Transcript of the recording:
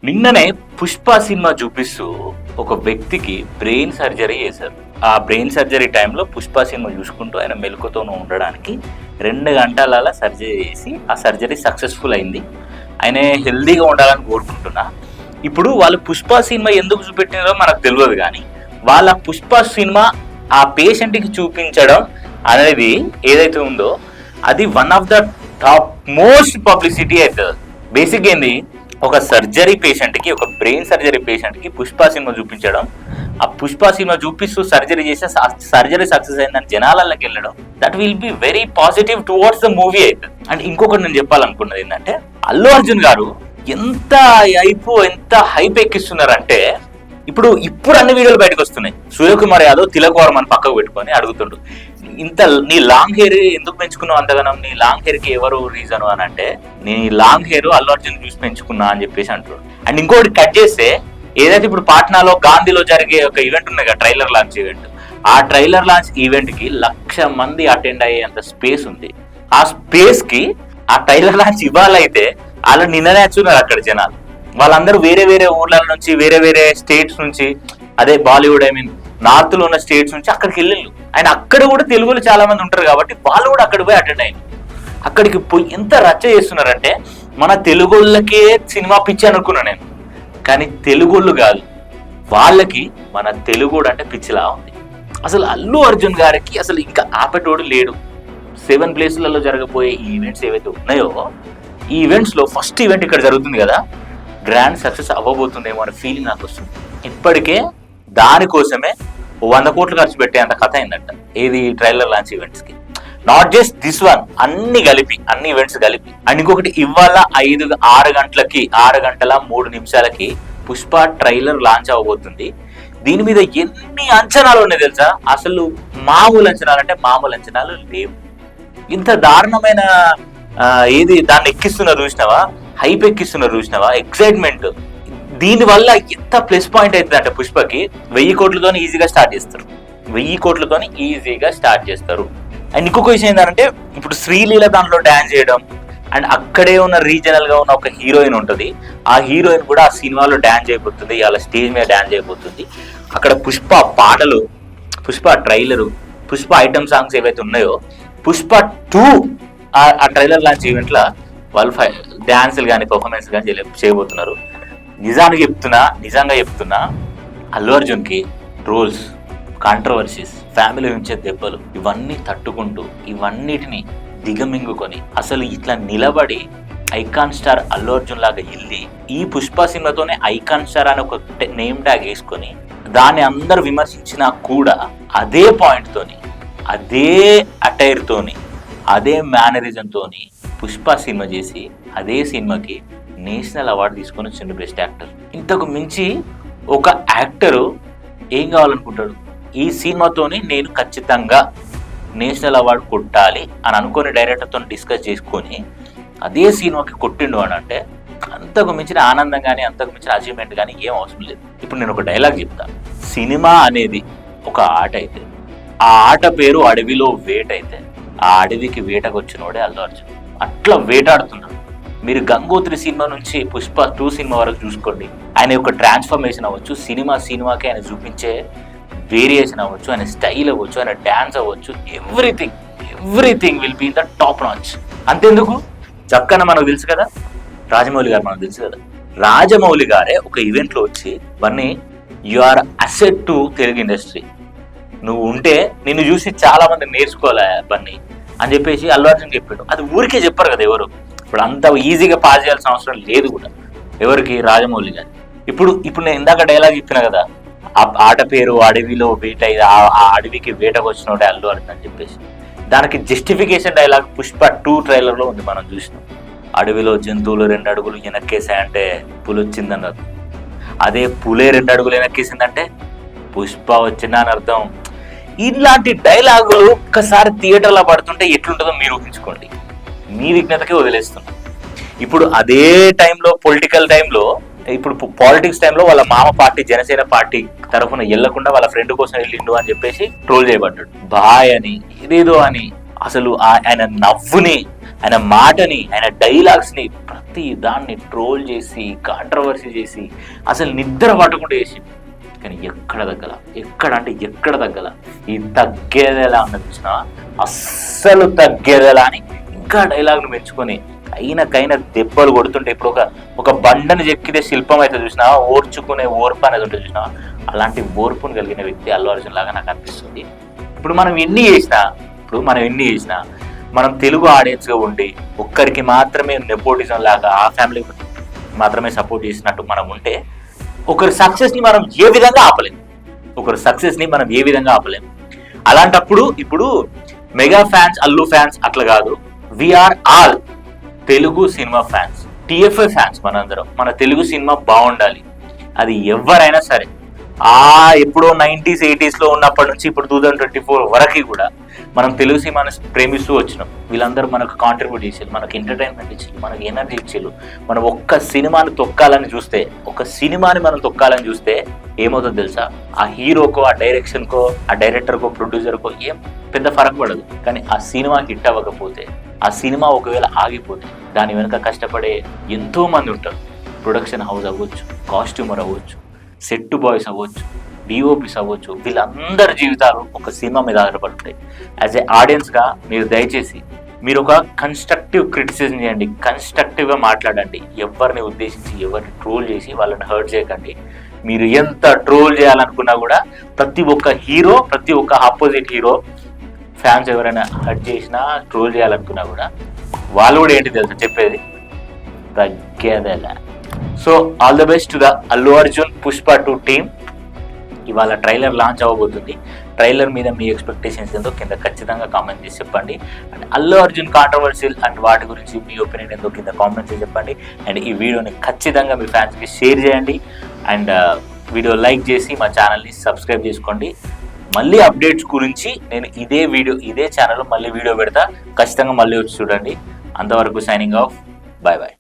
నిన్ననే పుష్ప సినిమా చూపిస్తూ ఒక వ్యక్తికి బ్రెయిన్ సర్జరీ చేశారు. ఆ బ్రెయిన్ సర్జరీ టైంలో పుష్ప సినిమా చూసుకుంటూ ఆయన మెలకుతోనూ ఉండడానికి 2 గంటల సర్జరీ చేసి ఆ సర్జరీ సక్సెస్ఫుల్ అయింది. ఆయన హెల్దీగా ఉండాలని కోరుకుంటున్నా. ఇప్పుడు వాళ్ళు పుష్ప సినిమా ఎందుకు చూపెట్టినారో మనకు తెలియదు, కానీ వాళ్ళ పుష్ప సినిమా ఆ పేషెంట్కి చూపించడం అనేది ఏదైతే ఉందో అది one of the top most publicity అవుతుంది. బేసిక్ ఏంది, ఒక సర్జరీ పేషెంట్కి, ఒక బ్రెయిన్ సర్జరీ పేషెంట్కి పుష్ప సినిమా చూపించడం, ఆ పుష్ప సినిమా చూపిస్తూ సర్జరీ చేస్తే సర్జరీ సక్సెస్ అయిందని జనాలకి వెళ్ళడం, that will be very positive towards the movie అవుతుంది. అండ్ ఇంకొకటి నేను చెప్పాలనుకున్నది ఏంటంటే, అల్లు అర్జున్ గారు ఎంత హైప్ ఎక్కిస్తున్నారంటే, ఇప్పుడు అన్ని వీడియోలు బయటకు వస్తున్నాయి. సూర్యకుమార్ యాదవ్ తిలక్ వర్మ అని పక్కకు పెట్టుకొని అడుగుతుండు, నీ లాంగ్ హెయిర్ ఎందుకు పెంచుకున్నావు అంతగానం, నీ లాంగ్ హెయిర్ కి ఎవరు రీజన్ అని అంటే, నేను ఈ లాంగ్ హెయిర్ అల్లు అర్జున్ చూసి పెంచుకున్నా అని చెప్పేసి అంటాడు. అండ్ ఇంకోటి కట్ చేస్తే, ఏదైతే ఇప్పుడు పాట్నాలో గాంధీలో జరిగే ఒక ఈవెంట్ ఉన్నాయి కదా, ట్రైలర్ లాంచ్ ఈవెంట్, ఆ ట్రైలర్ లాంచ్ ఈవెంట్ కి 1,00,000 మంది అటెండ్ అయ్యేంత స్పేస్ ఉంది. ఆ స్పేస్ కి ఆ ట్రైలర్ లాంచ్ ఇవ్వాలైతే వాళ్ళు నిన్ననే వచ్చున్నారు అక్కడ జనాలు. వాళ్ళందరూ వేరే ఊర్ల నుంచి, వేరే స్టేట్స్ నుంచి, అదే బాలీవుడ్ నార్త్ లో ఉన్న స్టేట్స్ నుంచి అక్కడికి వెళ్ళిళ్ళు. అండ్ అక్కడ కూడా తెలుగులో చాలా మంది ఉంటారు కాబట్టి వాళ్ళు కూడా అక్కడ పోయి అటెండ్ అయ్యారు. అక్కడికి పోయి ఎంత రచ్చ చేస్తున్నారంటే, మన తెలుగోళ్ళకే సినిమా పిచ్చి అనుకున్నా నేను, కానీ తెలుగోళ్ళు కాదు, వాళ్ళకి మన తెలుగు అంటే పిచ్చిలా ఉంది. అసలు అల్లు అర్జున్ గారికి అసలు ఇంకా ఆపేటోడు లేడు. 7 ప్లేసులలో జరగబోయే ఈ ఈవెంట్స్ ఏవైతే ఉన్నాయో, ఈ ఈవెంట్స్ లో ఫస్ట్ ఈవెంట్ ఇక్కడ జరుగుతుంది కదా, గ్రాండ్ సక్సెస్ అవ్వబోతుందేమో అనే ఫీలింగ్ నాకు వస్తుంది. ఇప్పటికే దానికోసమే 100 కోట్లు ఖర్చు పెట్టే అంత కథ అయిందంట. ఏది ట్రైలర్ లాంచ్ ఈవెంట్స్ కి, నాట్ జస్ట్ దిస్ వన్, అన్ని ఈవెంట్స్ కలిపి. అండ్ ఇంకొకటి, ఇవాళ 6 గంటల 3 నిమిషాలకి పుష్ప ట్రైలర్ లాంచ్ అవ్వబోతుంది. దీని మీద ఎన్ని అంచనాలు ఉన్నాయి తెలుసా, అసలు మామూలు అంచనాలు లేవు. ఇంత దారుణమైన దాన్ని ఎక్కిస్తున్నారు చూసినావా, హైప్ ఎక్కిస్తున్నారు చూసినావా, ఎక్సైట్మెంట్. దీని వల్ల ఎంత ప్లస్ పాయింట్ అవుతుంది అంటే, పుష్పకి 1000 కోట్లతో ఈజీగా స్టార్ట్ చేస్తారు. అండ్ ఇంకొక విషయం ఏంటంటే, ఇప్పుడు శ్రీలీల దాంట్లో డాన్స్ చేయడం, అండ్ అక్కడే ఉన్న రీజనల్ గా ఉన్న ఒక హీరోయిన్ ఉంటుంది, ఆ హీరోయిన్ కూడా ఆ సినిమాలో డాన్స్ చేయబోతుంది, ఇలా స్టేజ్ మీద డాన్స్ చేయబోతుంది. అక్కడ పుష్ప పాటలు, Pushpa trailer, Pushpa item songs ఏవైతే ఉన్నాయో, పుష్ప 2 ఆ ట్రైలర్ లాంచ్ ఈవెంట్ లో వాళ్ళు డాన్సులు కానీ పర్ఫార్మెన్స్ కానీ చేయబోతున్నారు. నిజంగా చెప్తున్నా, అల్లు అర్జున్ కి రోల్స్, కాంట్రవర్సీస్, ఫ్యామిలీ నుంచే దెబ్బలు, ఇవన్నీ తట్టుకుంటూ, ఇవన్నిటిని దిగమింగుకొని అసలు ఇట్లా నిలబడి ఐకాన్ స్టార్ అల్లు అర్జున్ లాగా వెళ్ళి, ఈ పుష్ప సినిమాతోనే ఐకాన్ స్టార్ అని ఒక నేమ్ ట్యాగ్ వేసుకొని, దాన్ని అందరు విమర్శించినా కూడా అదే పాయింట్ తోని, అదే అటైర్ తోని, అదే మేనరిజం తోని పుష్ప సినిమా చేసి, అదే సినిమాకి నేషనల్ అవార్డు తీసుకొని వచ్చిండు బెస్ట్ యాక్టర్. ఇంతకు మించి ఒక యాక్టరు ఏం కావాలనుకుంటాడు, ఈ సినిమాతోని నేను ఖచ్చితంగా నేషనల్ అవార్డు కొట్టాలి అని అనుకుని డైరెక్టర్తో డిస్కస్ చేసుకొని అదే సినిమాకి కొట్టిండు అని అంటే, అంతకు మించిన ఆనందం కానీ, అంతకు మించిన అచీవ్మెంట్ కానీ ఏం అవసరం లేదు. ఇప్పుడు నేను ఒక డైలాగ్ చెప్తా, సినిమా అనేది ఒక ఆట అయితే, ఆ ఆట పేరు అడవిలో వేట అయితే, ఆ అడవికి వేటకు వచ్చినోడే అల్లు అర్జున్. అట్లా వేటాడుతున్నాడు. మీరు గంగోత్రి సినిమా నుంచి పుష్ప 2 సినిమా వరకు చూసుకోండి, ఆయన యొక్క ట్రాన్స్ఫర్మేషన్ అవ్వచ్చు, సినిమాకి ఆయన చూపించే వేరియేషన్ అవ్వచ్చు, ఆయన స్టైల్ అవ్వచ్చు, ఆయన డ్యాన్స్ అవ్వచ్చు, everything will be in the top notch. అంతెందుకు, చక్కన మనకు తెలుసు కదా, రాజమౌళి గారే ఒక ఈవెంట్ లో వచ్చి, Bunny you are asset to Telugu industry, నువ్వు ఉంటే నిన్ను చూసి చాలా మంది నేర్చుకోవాలా బన్నీ అని చెప్పేసి అల్లు అర్జున్ చెప్పాడు. అది ఊరికే చెప్పారు కదా ఎవరు, ఇప్పుడు అంత ఈజీగా పాస్ చేయాల్సిన అవసరం లేదు కూడా ఎవరికి, రాజమౌళి గారు. ఇప్పుడు నేను ఇందాక డైలాగ్ చెప్పిన కదా, ఆ ఆట పేరు అడవిలో వేట, ఆ అడవికి వేటకు వచ్చినోడే అల్లు అర్జున్ అని చెప్పేసి, దానికి జస్టిఫికేషన్ డైలాగ్ పుష్ప 2 ట్రైలర్ లో ఉంది, మనం చూసినాం. అడవిలో జంతువులు 2 అడుగులు వెనక్కేసాయంటే పులి వచ్చిందని, అదే పులే 2 అడుగులు వెనక్కేసిందంటే పుష్ప వచ్చిందా అని అర్థం. ఇలాంటి డైలాగులు ఒక్కసారి థియేటర్లో పడుతుంటే ఎట్లుంటుందో మీరు ఊహించుకోండి. మీ విజ్ఞతకే వదిలేస్తున్నా. ఇప్పుడు అదే టైంలో, పాలిటిక్స్ టైంలో వాళ్ళ మామ పార్టీ జనసేన పార్టీ తరఫున వెళ్లకుండా వాళ్ళ ఫ్రెండ్ కోసం వెళ్ళిండు అని చెప్పేసి ట్రోల్ చేయబడ్డాడు. బాయ్ అని, ఇదేదో అని, అసలు ఆయన నవ్వుని, ఆయన మాటని, ఆయన డైలాగ్స్ ని ప్రతి దాన్ని ట్రోల్ చేసి కాంట్రవర్సీ చేసి అసలు నిద్ర పట్టకుండా చేసి, కానీ ఎక్కడ తగ్గల ఈ తగ్గేదేలా అన్నది చూసినా అస్సలు తగ్గేదేలా అని ఇంకా డైలాగ్ను పెంచుకొని అయినకైనా దెబ్బలు కొడుతుంటే ఇప్పుడు ఒక బండను చెక్కితే శిల్పం అయితే చూసినా ఓర్చుకునే ఓర్పు అనేది ఉంటుంది చూసినా, అలాంటి ఓర్పును కలిగిన వ్యక్తి అల్లు అర్జున్ లాగా నాకు అనిపిస్తుంది. ఇప్పుడు మనం ఎన్ని చేసినా మనం తెలుగు ఆడియన్స్గా ఉండి ఒక్కరికి మాత్రమే నెపోటిజం లాగా ఆ ఫ్యామిలీ మాత్రమే సపోర్ట్ చేసినట్టు మనం ఉంటే ఒకరి సక్సెస్ని మనం ఏ విధంగా ఆపలేము. అలాంటప్పుడు ఇప్పుడు మెగా ఫ్యాన్స్, అల్లు ఫ్యాన్స్ అట్లా కాదు, we are all Telugu cinema fans, TFI fans. మనందరం మన తెలుగు సినిమా బాగుండాలి. అది ఎవరైనా సరే, ఎప్పుడో 90s 80s ఉన్నప్పటి నుంచి ఇప్పుడు 2024 వరకు కూడా మనం తెలుగు సినిమాని ప్రేమిస్తూ వచ్చినాం. వీళ్ళందరూ మనకు కాంట్రిబ్యూట్ చేసేది, మనకు ఎంటర్టైన్మెంట్ ఇచ్చేది, మనకు ఎనర్జీ ఇచ్చేది. మనం ఒక్క సినిమాని తొక్కాలని చూస్తే ఏమవుతుందో తెలుసా? ఆ హీరోకో, ఆ డైరెక్షన్కో, ఆ డైరెక్టర్కో, ప్రొడ్యూసర్కో ఏం పెద్ద ఫరక్ పడదు. కానీ ఆ సినిమా హిట్ అవ్వకపోతే, ఆ సినిమా ఒకవేళ ఆగిపోతే దాని వెనుక కష్టపడే ఎంతో మంది ఉంటారు. ప్రొడక్షన్ హౌస్ అవ్వచ్చు, కాస్ట్యూమర్ అవ్వచ్చు, సెట్ బాయ్స్ అవ్వచ్చు, డిఓపీస్ అవ్వచ్చు, వీళ్ళందరి జీవితాలు ఒక సినిమా మీద ఆధారపడతాయి. యాజ్ ఏ ఆడియన్స్గా మీరు దయచేసి మీరు ఒక కన్స్ట్రక్టివ్ క్రిటిసిజం చేయండి, కన్స్ట్రక్టివ్గా మాట్లాడండి. ఎవరిని ఉద్దేశించి ఎవరిని ట్రోల్ చేసి వాళ్ళని హర్ట్ చేయకండి. మీరు ఎంత ట్రోల్ చేయాలనుకున్నా కూడా ప్రతి ఒక్క ఆపోజిట్ హీరో ఫ్యాన్స్ ఎవరైనా హర్ట్ చేసినా ట్రోల్ చేయాలనుకున్నా కూడా వాళ్ళు కూడా ఏంటి తెలుసా చెప్పేది? తగ్గేదేలా. So all the best to the Allu Arjun Pushpa 2 team. ఇవాళ ట్రైలర్ లాంచ్ అవ్వబోతుంది. ట్రైలర్ మీద మీ ఎక్స్పెక్టేషన్స్ ఏందో కింద ఖచ్చితంగా కామెంట్ చేసి చెప్పండి. అండ్ అల్లు అర్జున్ కాంట్రవర్సీల్ అండ్ వాటి గురించి మీ ఒపీనియన్ ఏందో కింద కామెంట్ చేసి చెప్పండి. అండ్ ఈ వీడియోని ఖచ్చితంగా మీ ఫ్యాన్స్కి షేర్ చేయండి. అండ్ వీడియో లైక్ చేసి మా ఛానల్ని సబ్స్క్రైబ్ చేసుకోండి. మళ్ళీ అప్డేట్స్ గురించి నేను ఇదే ఛానల్లో మళ్ళీ వీడియో పెడతా. ఖచ్చితంగా మళ్ళీ వచ్చి చూడండి. అంతవరకు సైనింగ్ ఆఫ్. Bye bye.